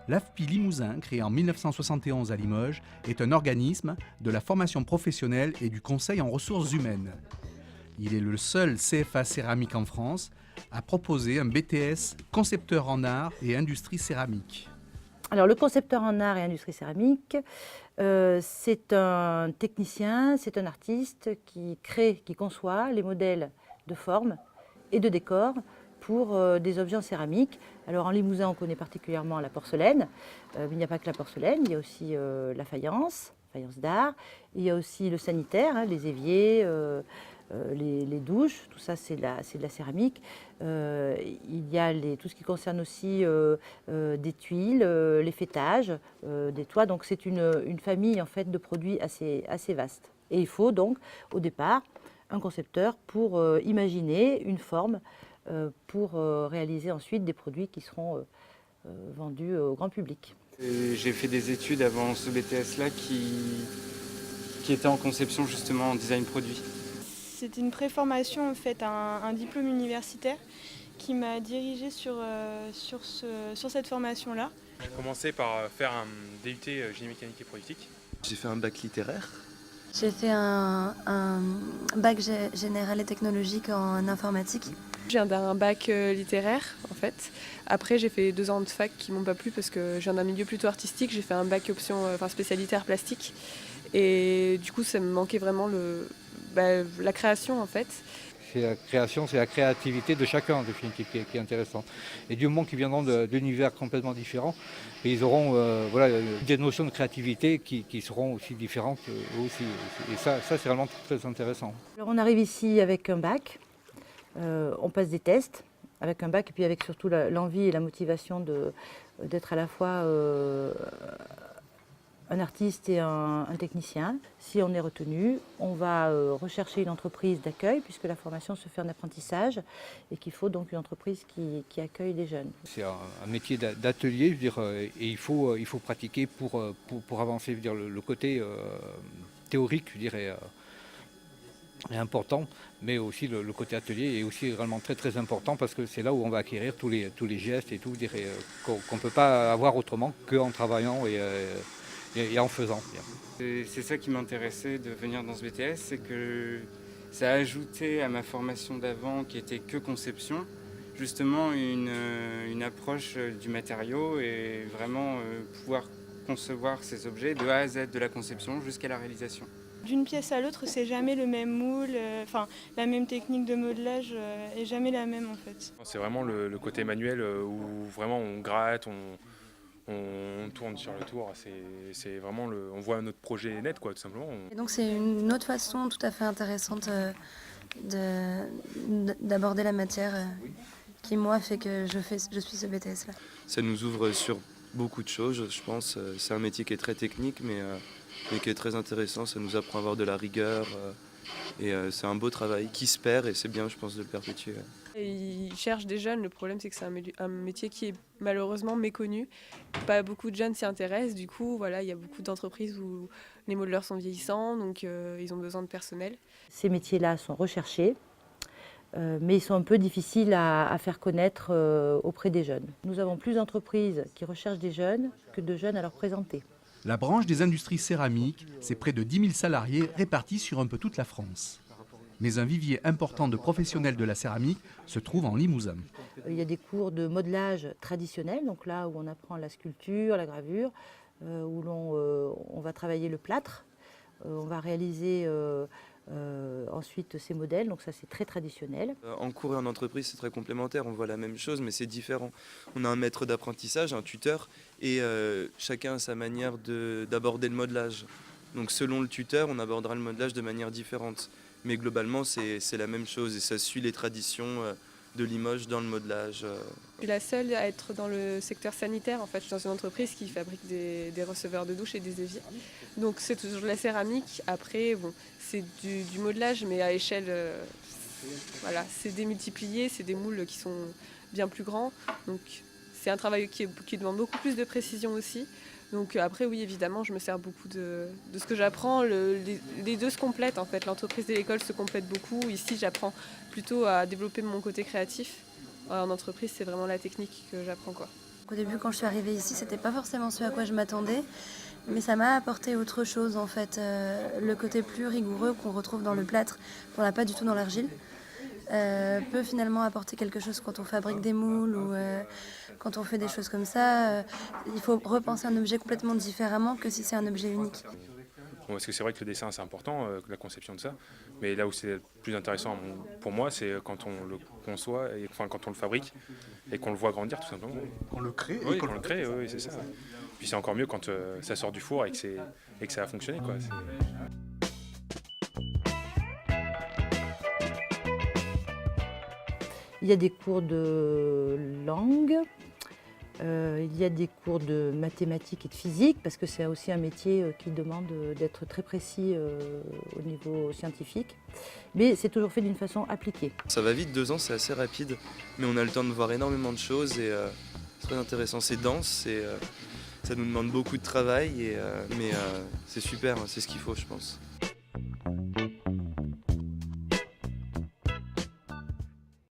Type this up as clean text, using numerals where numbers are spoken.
L'AFPI Limousin, créé en 1971 à Limoges, est un organisme de la formation professionnelle et du conseil en ressources humaines. Il est le seul CFA céramique en France à proposer un BTS concepteur en art et industrie céramique. Alors, le concepteur en art et industrie céramique, c'est un technicien, c'est un artiste qui crée, qui conçoit les modèles de forme et de décor pour des objets en céramique. Alors en Limousin, on connaît particulièrement la porcelaine, mais il n'y a pas que la porcelaine, il y a aussi la faïence d'art, il y a aussi le sanitaire, hein, les éviers, les douches, tout ça c'est de la céramique. Il y a tout ce qui concerne aussi des tuiles, les faîtages, des toits. Donc c'est une famille en fait de produits assez vaste. Et il faut donc au départ un concepteur pour imaginer une forme pour réaliser ensuite des produits qui seront vendus au grand public. J'ai fait des études avant ce BTS-là qui était en conception justement en design produit. C'était une préformation, en fait, un diplôme universitaire qui m'a dirigée sur cette formation-là. J'ai commencé par faire un DUT génie mécanique et productique. J'ai fait un bac littéraire. J'ai fait un bac général et technologique en informatique. Je viens d'un bac littéraire en fait. Après j'ai fait 2 ans de fac qui m'ont pas plu parce que je viens d'un milieu plutôt artistique. J'ai fait un bac option spécialité art plastique. Et du coup ça me manquait vraiment la création en fait. C'est la création, c'est la créativité de chacun en définitive qui est intéressant. Et du moment qu'ils viendront d'univers complètement différents, ils auront des notions de créativité qui seront aussi différentes aussi. Et ça c'est vraiment très intéressant. Alors on arrive ici avec un bac, on passe des tests avec un bac et puis avec surtout l'envie et la motivation d'être à la fois un artiste et un technicien. Si on est retenu, on va rechercher une entreprise d'accueil puisque la formation se fait en apprentissage et qu'il faut donc une entreprise qui accueille les jeunes. C'est un métier d'atelier, je veux dire, et il faut pratiquer pour avancer. Je veux dire, le côté théorique, je dirais, est important, mais aussi le côté atelier est aussi vraiment très très important parce que c'est là où on va acquérir tous les gestes et tout, je dirais, qu'on ne peut pas avoir autrement qu'en travaillant et en faisant. C'est ça qui m'intéressait de venir dans ce BTS, c'est que ça a ajouté à ma formation d'avant qui était que conception, justement une approche du matériau et vraiment pouvoir concevoir ces objets de A à Z, de la conception jusqu'à la réalisation. D'une pièce à l'autre, c'est jamais le même moule, la même technique de modelage est jamais la même en fait. C'est vraiment le côté manuel où vraiment on gratte, on tourne sur le tour. C'est vraiment on voit notre projet net quoi, tout simplement. Et donc c'est une autre façon tout à fait intéressante d'aborder la matière qui moi fait que je suis ce BTS là. Ça nous ouvre sur beaucoup de choses, je pense. C'est un métier qui est très technique, mais qui est très intéressant. Ça nous apprend à avoir de la rigueur. Et c'est un beau travail qui se perd et c'est bien, je pense, de le perpétuer. Et ils cherchent des jeunes, le problème c'est que c'est un métier qui est malheureusement méconnu. Pas beaucoup de jeunes s'y intéressent, du coup voilà, il y a beaucoup d'entreprises où les modeleurs sont vieillissants, donc ils ont besoin de personnel. Ces métiers-là sont recherchés, mais ils sont un peu difficiles à faire connaître auprès des jeunes. Nous avons plus d'entreprises qui recherchent des jeunes que de jeunes à leur présenter. La branche des industries céramiques, c'est près de 10 000 salariés répartis sur un peu toute la France. Mais un vivier important de professionnels de la céramique se trouve en Limousin. Il y a des cours de modelage traditionnel, donc là où on apprend la sculpture, la gravure, où on va travailler le plâtre, on va réaliser ensuite ces modèles, donc ça c'est très traditionnel. En cours et en entreprise, c'est très complémentaire, on voit la même chose, mais c'est différent. On a un maître d'apprentissage, un tuteur, et chacun a sa manière d'aborder le modelage. Donc selon le tuteur, on abordera le modelage de manière différente. Mais globalement, c'est la même chose et ça suit les traditions de Limoges dans le modelage. Je suis la seule à être dans le secteur sanitaire. En fait, je suis dans une entreprise qui fabrique des receveurs de douche et des éviers. Donc c'est toujours de la céramique. Après, bon, c'est du modelage, mais à échelle, voilà, c'est démultiplié, c'est des moules qui sont bien plus grands. Donc c'est un travail qui demande beaucoup plus de précision aussi. Donc après, oui, évidemment, je me sers beaucoup de ce que j'apprends. Les deux se complètent, en fait. L'entreprise et l'école se complètent beaucoup. Ici, j'apprends plutôt à développer mon côté créatif. En entreprise, c'est vraiment la technique que j'apprends, quoi. Au début, quand je suis arrivée ici, c'était pas forcément ce à quoi je m'attendais, mais ça m'a apporté autre chose en fait. Le côté plus rigoureux qu'on retrouve dans le plâtre, qu'on n'a pas du tout dans l'argile, peut finalement apporter quelque chose quand on fabrique des moules ou quand on fait des choses comme ça. Il faut repenser un objet complètement différemment que si c'est un objet unique. Bon, parce que c'est vrai que le dessin c'est important, la conception de ça, mais là où c'est le plus intéressant pour moi, c'est quand on le conçoit, enfin quand on le fabrique et qu'on le voit grandir tout simplement. On le crée Oui, qu'on le crée, oui, c'est ça. Puis c'est encore mieux quand ça sort du four et que ça a fonctionné, quoi. Il y a des cours de langue, il y a des cours de mathématiques et de physique, parce que c'est aussi un métier qui demande d'être très précis au niveau scientifique. Mais c'est toujours fait d'une façon appliquée. Ça va vite, 2 ans c'est assez rapide, mais on a le temps de voir énormément de choses et c'est très intéressant. C'est dense, ça nous demande beaucoup de travail, mais c'est super, c'est ce qu'il faut je pense.